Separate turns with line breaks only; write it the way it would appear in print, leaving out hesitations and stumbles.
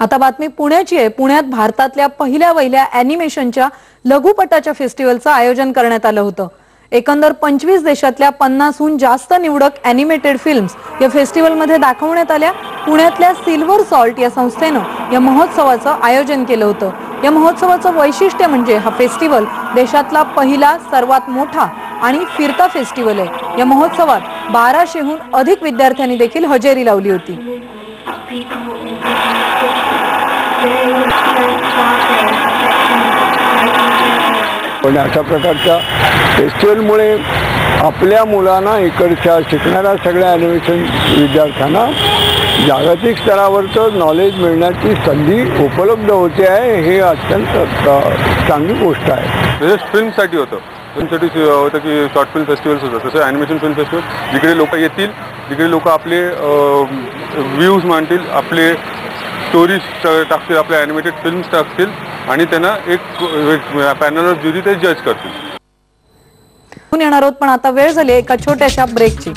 आता बातमी पुण्याची आहे। पुण्यात भारतातल्या पहिल्या वहिल्या ॲनिमेशनच्या लघुपटाच्या फेस्टिवलचं आयोजन करण्यात आलं होतं। एकंदर 25 देशातल्या 50हून जास्त निवडक ॲनिमेटेड फिल्म्स या फेस्टिवलमध्ये दाखवण्यात आल्या। पुण्यातल्या सिल्वर सॉल्ट या संस्थेनं या महोत्सवाचं आयोजन केलं होतं। या महोत्सवाचं वैशिष्ट्य म्हणजे हा फेस्टिवल देशातला पहिला सर्वात मोठा आणि फिरता फेस्टिवल आहे। या महोत्सवात 1200हून अधिक विद्यार्थ्यांनी देखील हजेरी लावली होती।
पण अशा प्रकारच्या फेस्टिवलमुळे आपल्या मुलांना इकडच्या शिकणाऱ्या सगळ्या ॲनिमेशन विद्यार्थ्यांना जागतिक स्तरावरचं नॉलेज मिळण्याची संधी उपलब्ध होते आहे। हे अत्यंत चांगली गोष्ट आहे।
जस्ट फिल्मसाठी होतं, फिल्मसाठी होतं की शॉर्ट फिल्म फेस्टिवल्स होतं, तसं ॲनिमेशन फिल्म फेस्टिवल जिकडे लोक येतील, जिकडे लोक आपले व्ह्यूज मांडतील, आपले स्टोरीज टाकतील, आपल्या ॲनिमेटेड फिल्म्स टाकतील आणि त्यांना एक पॅनल ज्युरी ते जज करतील।
येणार आहोत, पण आता वेळ झाली एका छोट्याशा ब्रेकची।